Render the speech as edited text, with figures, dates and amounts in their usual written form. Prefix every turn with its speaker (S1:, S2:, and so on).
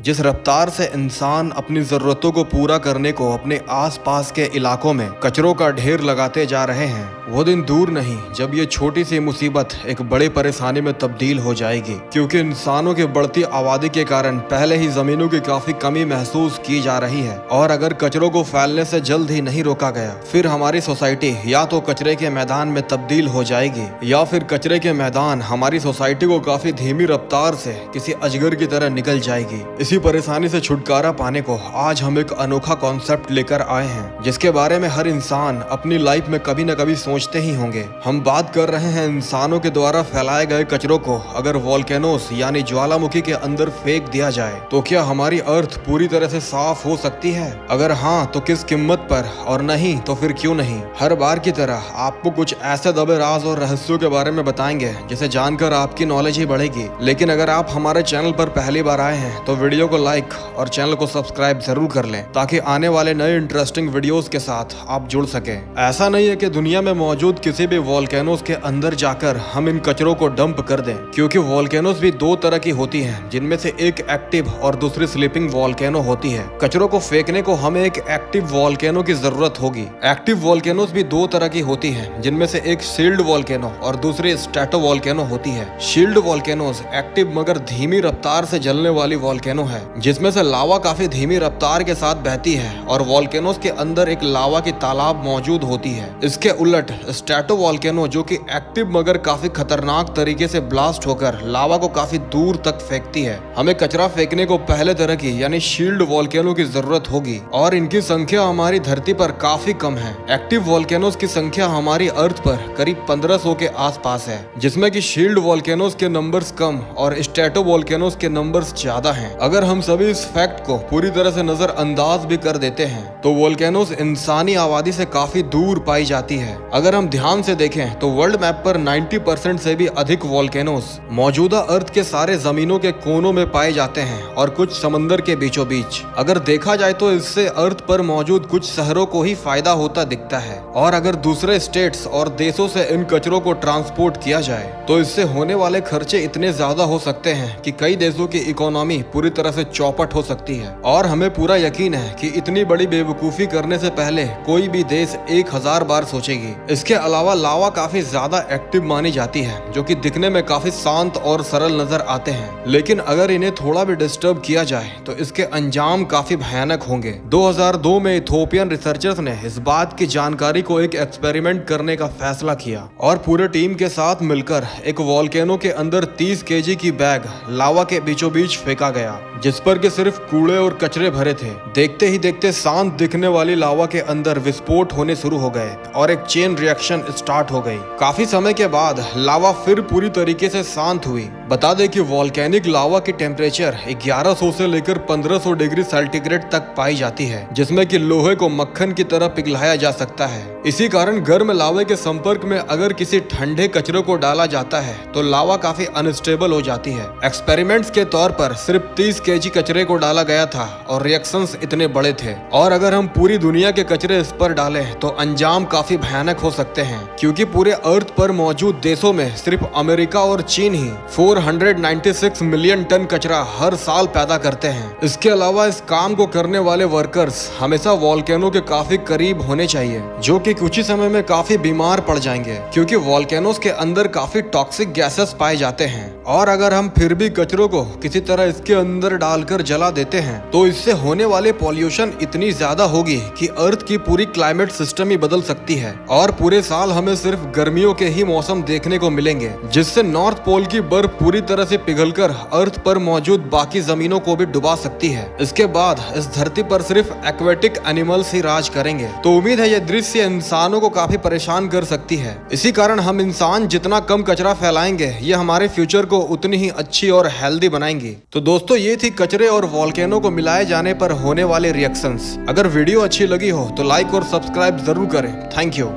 S1: जिस रफ्तार से इंसान अपनी ज़रूरतों को पूरा करने को अपने आसपास के इलाकों में कचरों का ढेर लगाते जा रहे हैं, वो दिन दूर नहीं जब ये छोटी सी मुसीबत एक बड़ी परेशानी में तब्दील हो जाएगी। क्योंकि इंसानों की बढ़ती आबादी के कारण पहले ही जमीनों की काफी कमी महसूस की जा रही है, और अगर कचरों को फैलने से जल्द ही नहीं रोका गया, फिर हमारी सोसाइटी या तो कचरे के मैदान में तब्दील हो जाएगी, या फिर कचरे के मैदान हमारी सोसाइटी को काफी धीमी रफ्तार से किसी अजगर की तरह निकल जाएगी। इसी परेशानी से छुटकारा पाने को आज हम एक अनोखा कॉन्सेप्ट लेकर आए हैं, जिसके बारे में हर इंसान अपनी लाइफ में कभी न कभी सोचते ही होंगे। हम बात कर रहे हैं इंसानों के द्वारा फैलाए गए कचरों को अगर वोल्केनोस यानी ज्वालामुखी के अंदर फेंक दिया जाए तो क्या हमारी अर्थ पूरी तरह से साफ हो सकती है? अगर हाँ तो किस कीमत पर, और नहीं तो फिर क्यों नहीं? हर बार की तरह आपको कुछ ऐसे दबे राज और रहस्यों के बारे में बताएंगे जिसे जानकर आपकी नॉलेज ही बढ़ेगी। लेकिन अगर आप हमारे चैनल पर पहली बार आए हैं तो वीडियो को लाइक और चैनल को सब्सक्राइब जरूर कर लें, ताकि आने वाले नए इंटरेस्टिंग वीडियोस के साथ आप जुड़ सके। ऐसा नहीं है कि दुनिया में मौजूद किसी भी वोल्केनोस के अंदर जाकर हम इन कचरों को डंप कर दें, क्योंकि वोल्केनोस भी दो तरह की होती हैं, जिनमें से एक एक्टिव और दूसरी स्लीपिंग वोल्केनो होती है। कचरों को फेंकने को हमें एक एक्टिव वोल्केनो की जरूरत होगी। एक्टिव वोल्केनोस भी दो तरह की होती है, जिनमें से एक शील्ड वोल्केनो और दूसरी स्ट्रेटो वोल्केनो होती है। शील्ड वोल्केनोस एक्टिव मगर धीमी रफ्तार से जलने वाली वोल्केनो है, जिसमें से लावा काफी धीमी रफ्तार के साथ बहती है और वोल्केनोस के अंदर एक लावा की तालाब मौजूद होती है। इसके उलट स्ट्रेटो वोल्केनो जो कि एक्टिव मगर काफी खतरनाक तरीके से ब्लास्ट होकर लावा को काफी दूर तक फेंकती है। हमें कचरा फेंकने को पहले तरह की यानी शील्ड वोल्केनो की जरूरत होगी, और इनकी संख्या हमारी धरती पर काफी कम है। एक्टिव वोल्केनोस की संख्या हमारी अर्थ पर करीब 1500 के आसपास है, जिसमें कि शील्ड वोल्केनोस के नंबर्स कम और स्ट्रेटो वोल्केनोस के नंबर्स ज्यादा हैं। अगर हम सभी इस फैक्ट को पूरी तरह से नजरअंदाज भी कर देते हैं तो वोल्केनोस इंसानी आबादी से काफी दूर पाई जाती है। अगर हम ध्यान से देखें तो वर्ल्ड मैप पर 90% से भी अधिक वोल्केनोस मौजूदा अर्थ के सारे जमीनों के कोनों में पाए जाते हैं, और कुछ समंदर के बीचों बीच। अगर देखा जाए तो इससे अर्थ पर मौजूद कुछ शहरों को ही फायदा होता दिखता है, और अगर दूसरे स्टेट्स और देशों से इन कचरों को ट्रांसपोर्ट किया जाए तो इससे होने वाले खर्चे इतने ज्यादा हो सकते हैं कि कई देशों की इकोनॉमी पूरी तरह से चौपट हो सकती है। और हमें पूरा यकीन है कि इतनी बड़ी बेवकूफी करने से पहले कोई भी देश 1000 बार सोचेगी। इसके अलावा लावा काफी ज्यादा एक्टिव मानी जाती है, जो कि दिखने में काफी शांत और सरल नजर आते हैं, लेकिन अगर इन्हें थोड़ा भी डिस्टर्ब किया जाए तो इसके अंजाम काफी भयानक होंगे। 2002 में इथोपियन रिसर्चर्स ने इस बात की जानकारी को एक एक्सपेरिमेंट करने का फैसला किया, और पूरे टीम के साथ मिलकर एक वोल्केनो के अंदर 30 केजी की बैग लावा के बीचों बीच फेंका गया, जिस पर के सिर्फ कूड़े और कचरे भरे थे। देखते ही देखते शांत दिखने वाली लावा के अंदर विस्फोट होने शुरू हो गए और एक चेन रिएक्शन स्टार्ट हो गई। काफी समय के बाद लावा फिर पूरी तरीके से शांत हुई। बता दें कि वोल्केनिक लावा की टेम्परेचर 1100 से लेकर 1500 डिग्री सेंटीग्रेड तक पाई जाती है, जिसमें कि लोहे को मक्खन की तरह पिघलाया जा सकता है। इसी कारण गर्म लावे के संपर्क में अगर किसी ठंडे कचरे को डाला जाता है तो लावा काफी अनस्टेबल हो जाती है। एक्सपेरिमेंट्स के तौर पर सिर्फ 30 केजी कचरे को डाला गया था और रिएक्शंस इतने बड़े थे, और अगर हम पूरी दुनिया के कचरे इस पर डालें तो अंजाम काफी भयानक हो सकते हैं, क्योंकि पूरे अर्थ पर मौजूद देशों में सिर्फ अमेरिका और चीन ही 496 मिलियन टन कचरा हर साल पैदा करते हैं। इसके अलावा इस काम को करने वाले वर्कर्स हमेशा वोल्केनो के काफी करीब होने चाहिए, जो कि कुछ ही समय में काफी बीमार पड़ जाएंगे, क्योंकि वोल्केनोस के अंदर काफी टॉक्सिक गैसेस पाए जाते हैं। और अगर हम फिर भी कचरों को किसी तरह इसके अंदर डालकर जला देते हैं तो इससे होने वाले पॉल्यूशन इतनी ज्यादा होगी कि अर्थ की पूरी क्लाइमेट सिस्टम ही बदल सकती है, और पूरे साल हमें सिर्फ गर्मियों के ही मौसम देखने को मिलेंगे, जिससे नॉर्थ पोल की बर्फ पूरी तरह से पिघलकर अर्थ पर मौजूद बाकी जमीनों को भी डुबा सकती है। इसके बाद इस धरती पर सिर्फ एक्वेटिक एनिमल्स ही राज करेंगे। तो उम्मीद है यह दृश्य इंसानों को काफी परेशान कर सकती है। इसी कारण हम इंसान जितना कम कचरा फैलाएंगे ये हमारे फ्यूचर को उतनी ही अच्छी और हेल्दी बनाएंगी। तो दोस्तों ये थी कचरे और वोल्केनो को मिलाए जाने पर होने वाले रिएक्शंस। अगर वीडियो अच्छी लगी हो तो लाइक और सब्सक्राइब जरूर करें। Thank you.